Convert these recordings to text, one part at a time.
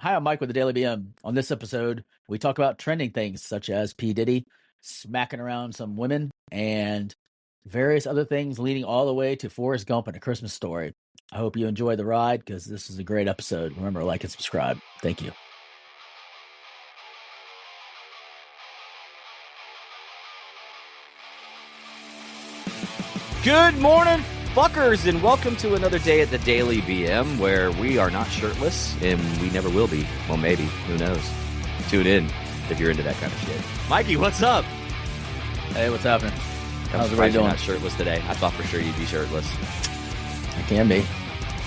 Hi, I'm Mike with the Daily BM. On this episode, we talk about trending things such as P-Diddy smacking around some women and various other things leading all the way to Forrest Gump and A Christmas Story. I hope you enjoy the ride because this is a great episode. Remember, like and subscribe. Thank you. Good morning, fuckers, and welcome to another day at the Daily BM where we are not shirtless and we never will be. Well, maybe. Who knows? Tune in if you're into that kind of shit. Mikey, what's up? Hey, what's happening? How's everybody doing? Not shirtless today. I thought for sure you'd be shirtless. I can be.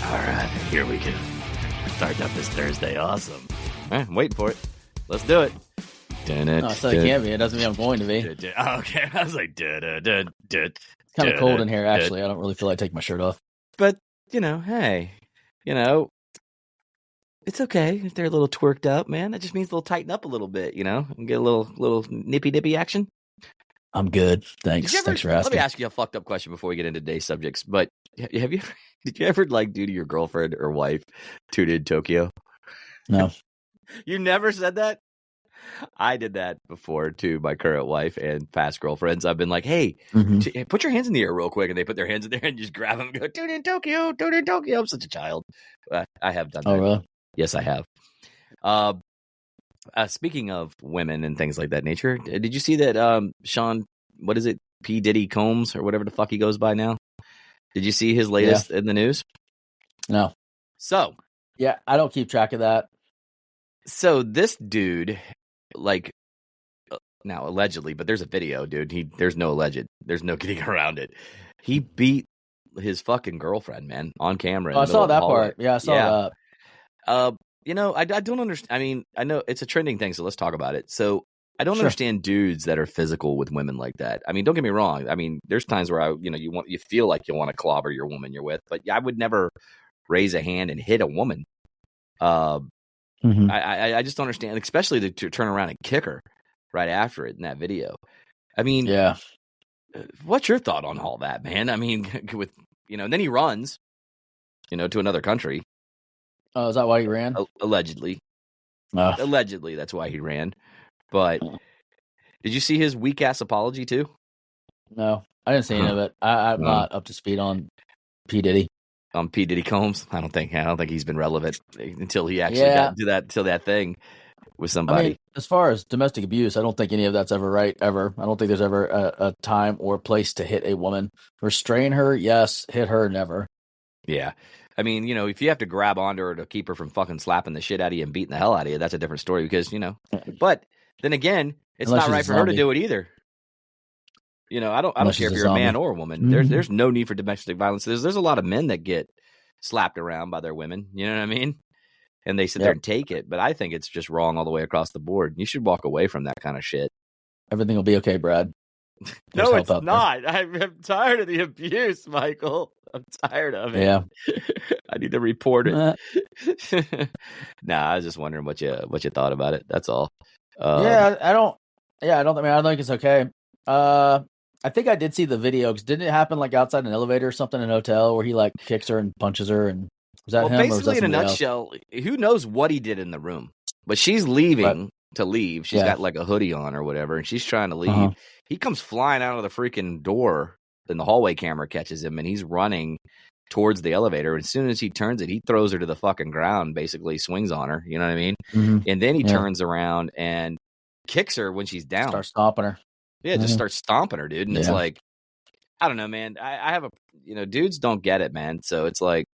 All right, here we go. Starting up this Thursday. Awesome. All right, I'm waiting for it. Let's do it. No, I said I can be. It doesn't mean I'm going to be. Okay, I was like, It's kind of cold in here, actually. I don't really feel like taking my shirt off. But, hey, it's okay if they're a little twerked up, man. That just means they'll tighten up a little bit, and get a little nippy action. I'm good. Thanks. Thanks for asking. Let me ask you a fucked up question before we get into today's subjects. But did you ever do to your girlfriend or wife tune in Tokyo? No. You never said that? I did that before to my current wife and past girlfriends. I've been like, hey, put your hands in the air real quick. And they put their hands in there and just grab them and go, tune in Tokyo, tune in Tokyo. I'm such a child. I have done that. Oh, really? Yes, I have. Speaking of women and things like that nature, did you see that Sean, what is it, P-Diddy Combs or whatever the fuck he goes by now? Did you see his latest in the news? No. So. Yeah, I don't keep track of that. So this dude, now allegedly, but there's a video, dude. There's no alleged. There's no getting around it. He beat his fucking girlfriend, man, on camera. Oh, I saw that part. Yeah, I saw that. I don't understand. I mean, I know it's a trending thing, so let's talk about it. So I don't understand dudes that are physical with women like that. I mean, don't get me wrong. I mean, there's times where you feel like you want to clobber your woman you're with, but I would never raise a hand and hit a woman. I just don't understand, especially to turn around and kick her right after it in that video. I mean, what's your thought on all that, man? I mean, with and then he runs, to another country. Oh, is that why he ran? Allegedly, allegedly, that's why he ran. But did you see his weak ass apology too? No, I didn't see any of it. I'm not up to speed on P Diddy. P-Diddy Combs. I don't think he's been relevant until he actually got to that thing with somebody. I mean, as far as domestic abuse, I don't think any of that's ever right, ever. I don't think there's ever a time or place to hit a woman. Restrain her, yes. Hit her, never. Yeah. I mean, if you have to grab onto her to keep her from fucking slapping the shit out of you and beating the hell out of you, that's a different story because, But then again, it's not right for her to do it either. I don't care if you're a man or a woman. There's no need for domestic violence. There's a lot of men that get slapped around by their women. You know what I mean? And they sit there and take it. But I think it's just wrong all the way across the board. You should walk away from that kind of shit. Everything will be okay, Brad. No, it's not. I'm tired of the abuse, Michael. I'm tired of it. Yeah. I need to report it. I was just wondering what you thought about it. That's all. I don't think it's okay. I think I did see the video because didn't it happen outside an elevator or something in a hotel where he kicks her and punches her and was that him? Basically, in a nutshell, who knows what he did in the room? But she's leaving to leave. She's got a hoodie on or whatever, and she's trying to leave. He comes flying out of the freaking door, and the hallway camera catches him, and he's running towards the elevator. And as soon as he turns it, he throws her to the fucking ground. Basically, swings on her. You know what I mean? And then he turns around and kicks her when she's down. Start stomping her. Yeah, just start stomping her, dude. And it's like, I don't know, man. I have dudes don't get it, man. So it's like,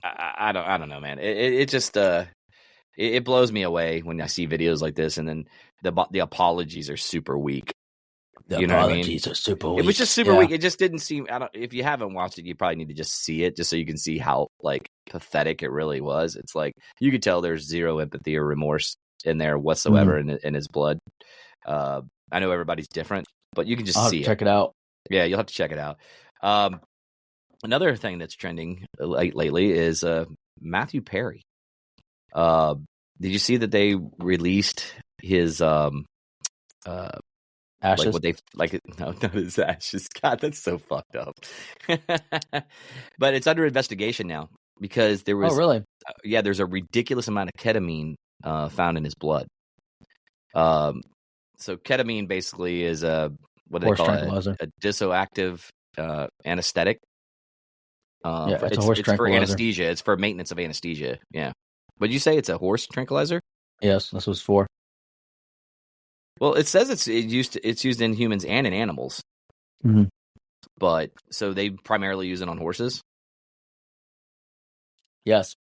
I don't know, man. It just, it blows me away when I see videos like this. And then the apologies are super weak. The apologies are super weak. It was just super weak. It just didn't seem, if you haven't watched it, you probably need to just see it just so you can see how pathetic it really was. It's like, you could tell there's zero empathy or remorse in there whatsoever in his blood. I know everybody's different, but you can just see it. Check it out. Yeah, you'll have to check it out. Another thing that's trending lately is Matthew Perry. Did you see that they released his Ashes? Like what they no, not his ashes. God, that's so fucked up. But it's under investigation now. because there was. Oh, really? Yeah, there's a ridiculous amount of ketamine found in his blood. So ketamine basically is what do they call it? A disoactive anesthetic. Yeah, it's for anesthesia. It's for maintenance of anesthesia. Yeah. Would you say it's a horse tranquilizer? Yes, that's what it's for. Well, it says it's used in humans and in animals. Mm-hmm. But so they primarily use it on horses? Yes.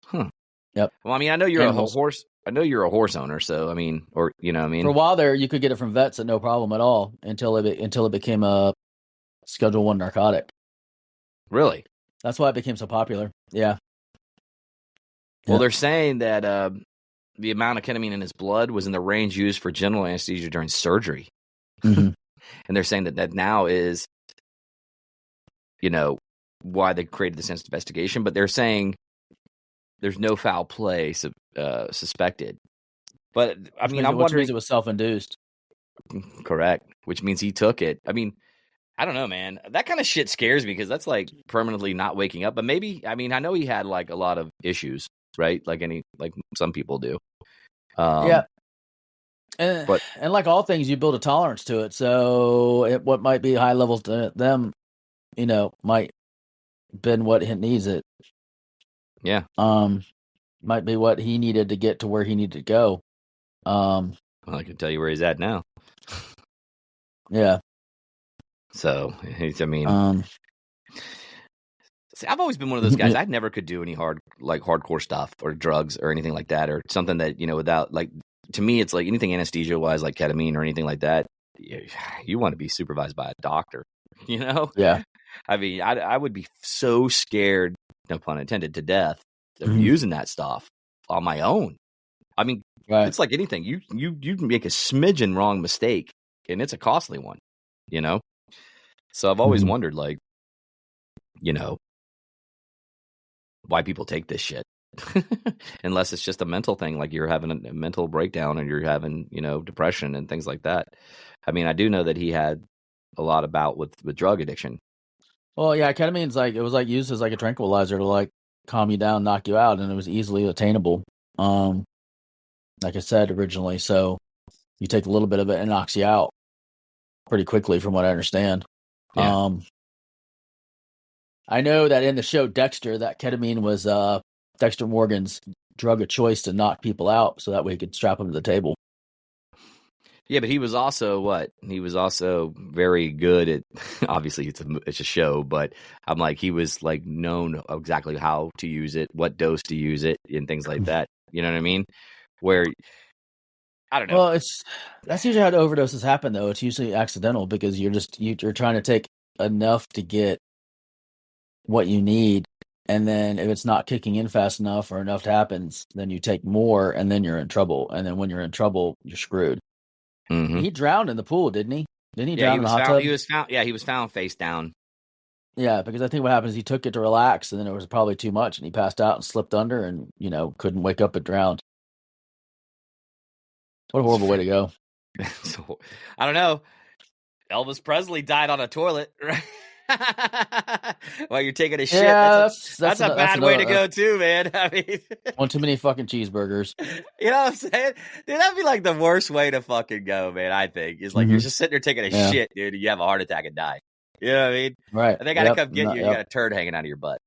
Huh. Yep. Well, I mean, I know you're a horse. I know you're a horse owner, so I mean, or you know, what I mean, for a while there, you could get it from vets at no problem at all until it became a Schedule I narcotic. Really? That's why it became so popular. Yeah. Well, they're saying that the amount of ketamine in his blood was in the range used for general anesthesia during surgery. Mm-hmm. And they're saying that now is, why they created this investigation. But they're saying there's no foul play suspected. But, I mean, I'm wondering. Which means it was self-induced. Correct. Which means he took it. I mean, I don't know, man. That kind of shit scares me because that's like permanently not waking up. But maybe, I mean, I know he had like a lot of issues, right? Like some people do. Yeah. And like all things, you build a tolerance to it. So what might be high levels to them, might been what it needs it. Yeah. Might be what he needed to get to where he needed to go. Well, I can tell you where he's at now. Yeah. So, I mean, see, I've always been one of those guys. I never could do any hardcore stuff or drugs or anything like that, or something that, without like, to me, it's like anything anesthesia wise, like ketamine or anything like that. You want to be supervised by a doctor, Yeah. I mean, I would be so scared, no pun intended, to death of using that stuff on my own. I mean, It's like anything. You make a smidgen wrong mistake, and it's a costly one, So I've always wondered, like, why people take this shit. Unless it's just a mental thing, like you're having a mental breakdown and you're having, depression and things like that. I mean, I do know that he had a lot about with drug addiction. Well, yeah, ketamine's it was used as like a tranquilizer to calm you down, knock you out, and it was easily attainable. Like I said originally, so you take a little bit of it and it knocks you out pretty quickly, from what I understand. Yeah. I know that in the show Dexter, that ketamine was Dexter Morgan's drug of choice to knock people out, so that way he could strap them to the table. Yeah, but he was also He was also very good at. Obviously, it's a show, but I'm like he was like known exactly how to use it, what dose to use it, and things like that. You know what I mean? Where I don't know. Well, that's usually how the overdoses happen, though. It's usually accidental because you're trying to take enough to get what you need, and then if it's not kicking in fast enough or enough happens, then you take more, and then you're in trouble. And then when you're in trouble, you're screwed. Mm-hmm. He drowned in the pool, didn't he? Didn't he drown in the hot tub? He was found. Yeah, he was found face down. Yeah, because I think what happens, he took it to relax, and then it was probably too much, and he passed out and slipped under, and couldn't wake up and drowned. What a horrible way to go. So, I don't know. Elvis Presley died on a toilet, right? While you're taking a shit. Yeah, that's a bad way to go too, man. I mean, one too many fucking cheeseburgers. You know what I'm saying? Dude, that'd be like the worst way to fucking go, man, I think. Is like you're just sitting there taking a shit, dude, and you have a heart attack and die. You know what I mean? Right. And they gotta come get you, you got a turd hanging out of your butt.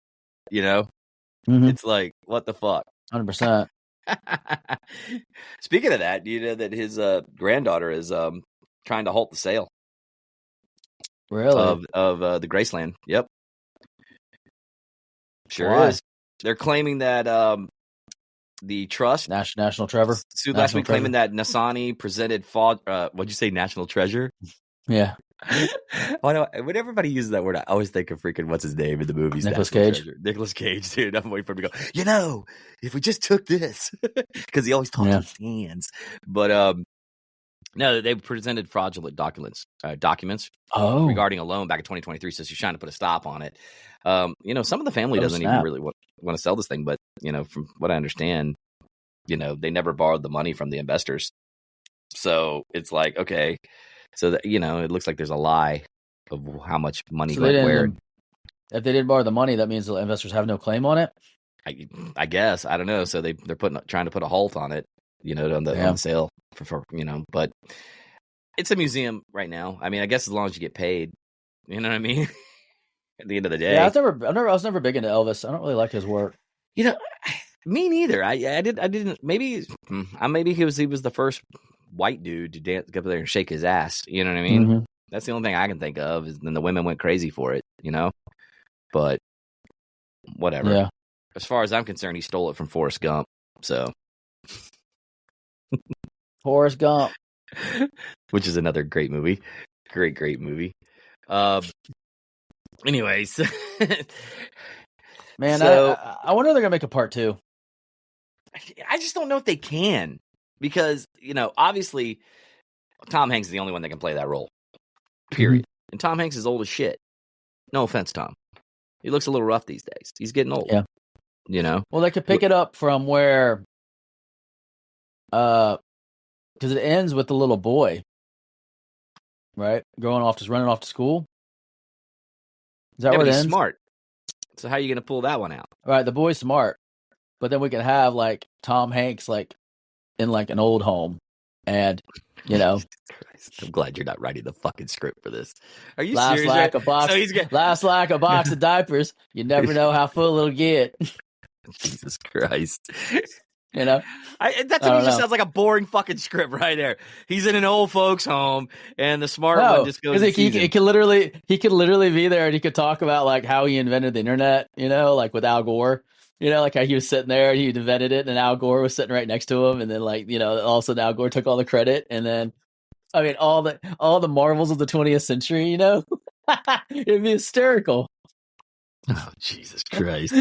It's like, what the fuck? 100%. Speaking of that, do you know that his granddaughter is trying to halt the sale? Really? Of the Graceland. Yep. Sure is. They're claiming that the trust National Trevor sued last week, claiming that Nasani presented what'd you say, National Treasure? Yeah. When everybody uses that word, I always think of freaking what's his name in the movies. Nicolas Cage. Nicolas Cage, dude. I'm waiting for him to go. If we just took this, because he always talks with his hands. But no, they presented fraudulent documents regarding a loan back in 2023. So she's trying to put a stop on it. Some of the family doesn't even really want to sell this thing, but from what I understand, they never borrowed the money from the investors. So it's like, okay, so that it looks like there's a lie of how much money went where. If they didn't borrow the money, that means the investors have no claim on it. I guess, I don't know. So they're trying to put a halt on it, on the sale for but it's a museum right now. I mean, I guess as long as you get paid, you know what I mean. At the end of the day, I was never big into Elvis. I don't really like his work. Me neither. I didn't. Maybe he was the first white dude to dance, go up there and shake his ass. You know what I mean? Mm-hmm. That's the only thing I can think of. Is then the women went crazy for it. But whatever. Yeah. As far as I'm concerned, he stole it from Forrest Gump. So Forrest Gump, which is another great movie. Great movie. Anyways, man, so, I wonder if they're gonna make a part 2. I just don't know if they can, because obviously Tom Hanks is the only one that can play that role. Period. Mm-hmm. And Tom Hanks is old as shit. No offense, Tom. He looks a little rough these days. He's getting old. Yeah. Well, they could pick it up from where, because it ends with the little boy, right, running off to school. Is that where it ends? Smart. So how are you going to pull that one out? All right, the boy's smart, but then we can have like Tom Hanks in like an old home, and I'm glad you're not writing the fucking script for this. Are you serious? Last like a box of diapers. You never know how full it'll get. Jesus Christ. That to me just sounds like a boring fucking script right there. He's in an old folks home, and the smart one just goes. He could literally be there, and he could talk about like how he invented the internet. Like with Al Gore. Like how he was sitting there and he invented it, and Al Gore was sitting right next to him, and then all of a sudden Al Gore took all the credit, and then I mean all the marvels of the 20th century. It'd be hysterical. Oh Jesus Christ.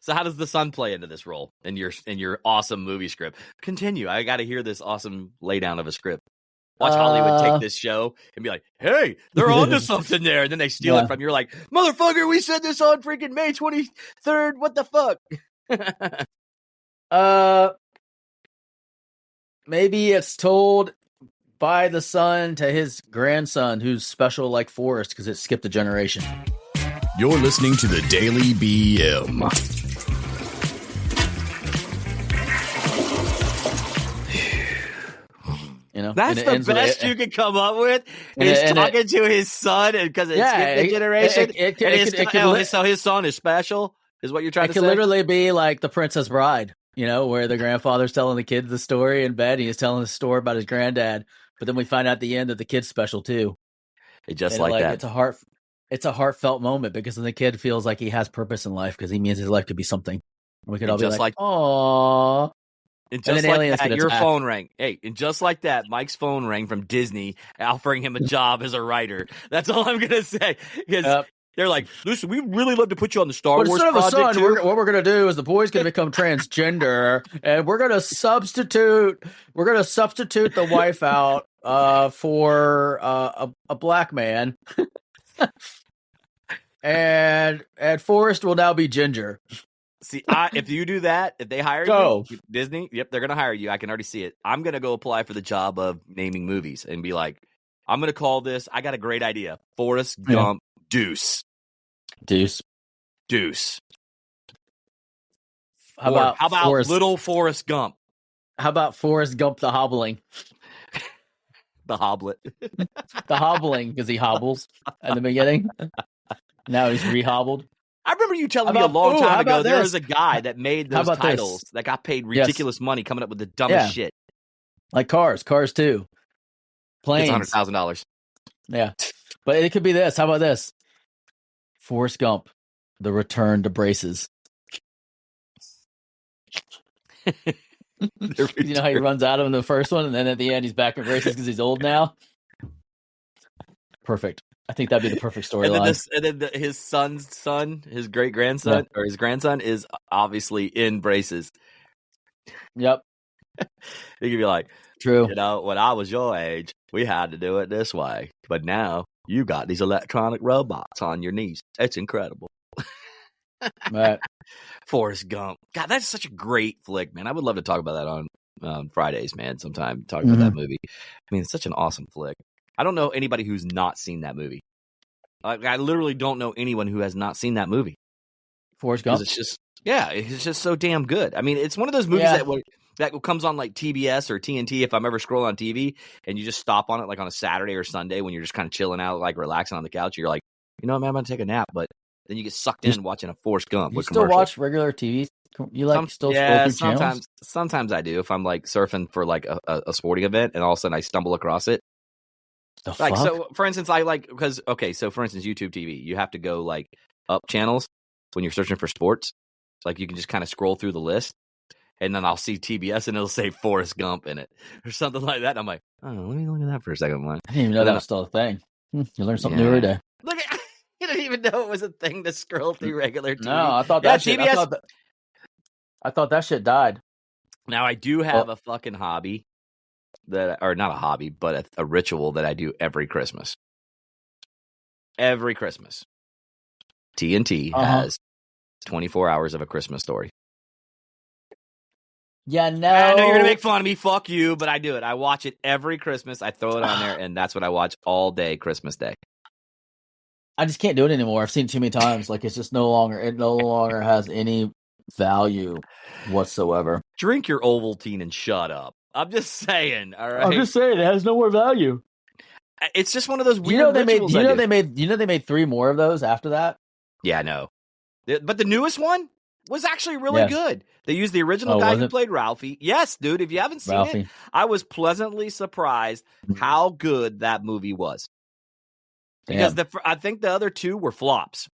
So how does the son play into this role in your awesome movie script? Continue. I got to hear this awesome laydown of a script. Watch Hollywood take this show and be like, "Hey, they're onto something there," and then they steal it from you. You're like, "Motherfucker, we said this on freaking May 23rd. What the fuck?" Maybe it's told by the son to his grandson, who's special like Forrest, because it skipped a generation. You're listening to the Daily BM. That's the best you can come up with, is talking to his son, because it's skipped a generation. So his son is special, is what you're trying to say? It could literally be like The Princess Bride, where the grandfather's telling the kids the story in bed, and he's telling the story about his granddad, but then we find out at the end that the kid's special too. That. It's a heartfelt moment, because then the kid feels like he has purpose in life, because he means his life could be something. We could all be like, "Aww." And just like that, your phone rang. Hey, and just like that, Mike's phone rang from Disney, offering him a job as a writer. That's all I'm going to say. Because they're like, "Listen, we really love to put you on the Star Wars project." What we're going to do is the boy's going to become transgender, and we're going to substitute the wife out for a black man. and Forrest will now be ginger. See, if you do that, if they hire you, Disney, yep, they're going to hire you. I can already see it. I'm going to go apply for the job of naming movies and be like, I'm going to call this, I got a great idea, Forrest Gump Deuce. How about Little Forrest Gump? How about Forrest Gump the Hobbling? The Hoblet. The Hobbling, because he hobbles at the beginning. Now he's rehobbled. I remember you telling me a long time ago there was a guy that made those titles that got paid ridiculous money coming up with the dumbest shit. Like Cars 2. Planes. It's $100,000. Yeah. But it could be this. How about this? Forrest Gump, The Return to Braces. You know how he runs out of him in the first one, and then at the end he's back in braces because he's old now? Perfect. I think that'd be the perfect storyline. And then his son's son, his great grandson, or his grandson, is obviously in braces. Yep. He could be like, "True. When I was your age, we had to do it this way, but now you got these electronic robots on your knees. It's incredible." Right. Forrest Gump. God, that's such a great flick, man. I would love to talk about that on Fridays, man. Sometime talk about that movie. I mean, it's such an awesome flick. I don't know anybody who's not seen that movie. I literally don't know anyone who has not seen that movie. Forrest Gump? It's just so damn good. I mean, it's one of those movies that comes on like TBS or TNT if I'm ever scrolling on TV, and you just stop on it like on a Saturday or Sunday when you're just kind of chilling out, like relaxing on the couch. You're like, you know what, man, I'm going to take a nap. But then you get sucked in watching a Forrest Gump. You still watch regular TV? You still scroll through channels? Sometimes I do if I'm like surfing for like a sporting event and all of a sudden I stumble across it. The fuck? So for instance, so for instance, YouTube TV, you have to go like up channels when you're searching for sports. Like you can just kind of scroll through the list, and then I'll see TBS and it'll say Forrest Gump in it or something like that. And I'm like, oh, let me look at that for a second. I didn't even know that was still a thing. You learn something new every day. Look at you didn't even know it was a thing to scroll through regular TV. No, I thought that shit. TBS, I thought that shit died. Now I do have a fucking hobby or not a hobby, but a ritual that I do every Christmas. Every Christmas, TNT has 24 hours of A Christmas Story. Yeah, no. I know you're going to make fun of me. Fuck you, but I do it. I watch it every Christmas. I throw it on there, and that's what I watch all day Christmas Day. I just can't do it anymore. I've seen it too many times. Like, it no longer has any value whatsoever. Drink your Ovaltine and shut up. I'm just saying, all right? I'm just saying, it has no more value. It's just one of those weird rituals. They made 3 more of those after that? Yeah, I know. But the newest one was actually really good. They used the original guy who played Ralphie. Yes, dude, if you haven't seen it, I was pleasantly surprised how good that movie was. Damn. Because I think the other 2 were flops.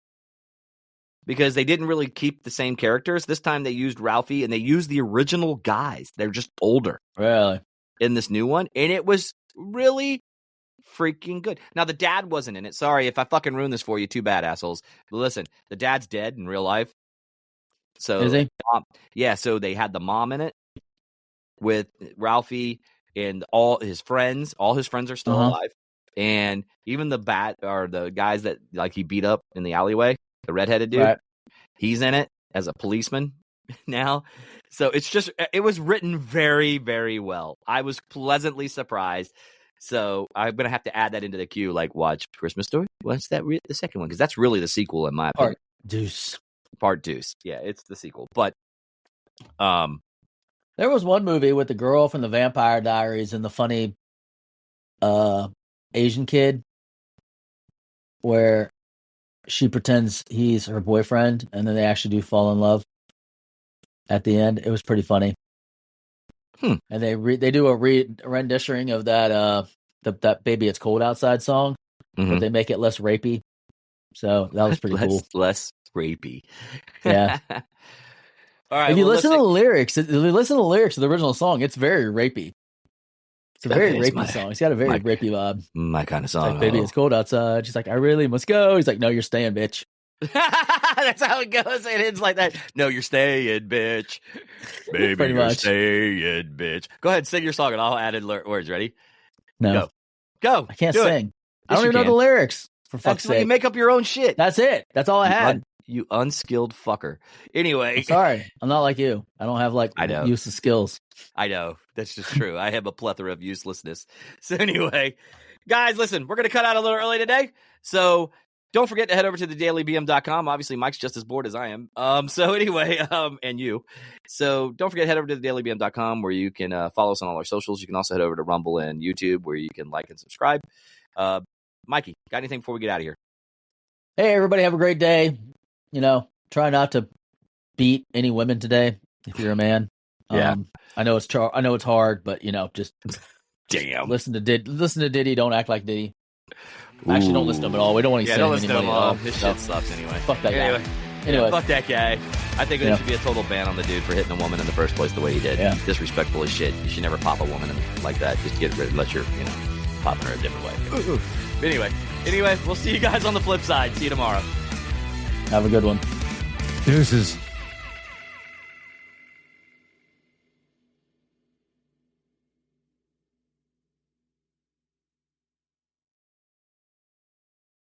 Because they didn't really keep the same characters. This time they used Ralphie, and they used the original guys. They're just older. Really? In this new one. And it was really freaking good. Now, the dad wasn't in it. Sorry if I fucking ruined this for you. Too bad, assholes. But listen, the dad's dead in real life. So, is he? So they had the mom in it with Ralphie and all his friends. All his friends are still alive. And even the guys that like he beat up in the alleyway, the redheaded dude, he's in it as a policeman now. So it was written very, very well. I was pleasantly surprised. So I'm going to have to add that into the queue, like watch Christmas Story. What's that? The second one? Because that's really the sequel in my opinion. Part Deuce. Yeah, it's the sequel. But there was one movie with the girl from the Vampire Diaries and the funny Asian kid where she pretends he's her boyfriend, and then they actually do fall in love at the end. It was pretty funny. And they do a renditioning of that that Baby It's Cold Outside song, but they make it less rapey. So that was pretty cool. Less rapey. Yeah. All right. If you listen to the lyrics, of the original song, it's very rapey. It's a very rapey song. It's got a very rapey vibe. My kind of song. It's like, Baby, it's cold outside. She's like, I really must go. He's like, no, you're staying, bitch. That's how it goes. It ends like that. No, you're staying, bitch. Baby, you're staying, bitch. Go ahead, sing your song, and I'll add in words. Ready? No. Go. I can't sing. I don't even know the lyrics, for fuck's sake. You make up your own shit. That's it. That's all I had. You unskilled fucker. Anyway. I'm sorry. I'm not like you. I don't have useless skills. I know. That's just true. I have a plethora of uselessness. So anyway, guys, listen, we're going to cut out a little early today. So don't forget to head over to thedailybm.com. Obviously, Mike's just as bored as I am. So anyway, and you. So don't forget to head over to thedailybm.com where you can follow us on all our socials. You can also head over to Rumble and YouTube where you can like and subscribe. Mikey, got anything before we get out of here? Hey, everybody, have a great day. Try not to beat any women today if you're a man. Yeah. I know it's hard, but just damn. Listen to Diddy. Don't act like Diddy. Actually, don't listen to him at all. We don't want to say don't anybody at all. His shit sucks anyway. Fuck that guy. Anyway, fuck that guy. I think there should be a total ban on the dude for hitting a woman in the first place the way he did. Yeah. Disrespectful as shit. You should never pop a woman like that. Just get rid unless you're popping her a different way. Anyway, we'll see you guys on the flip side. See you tomorrow. Have a good one. Deuces.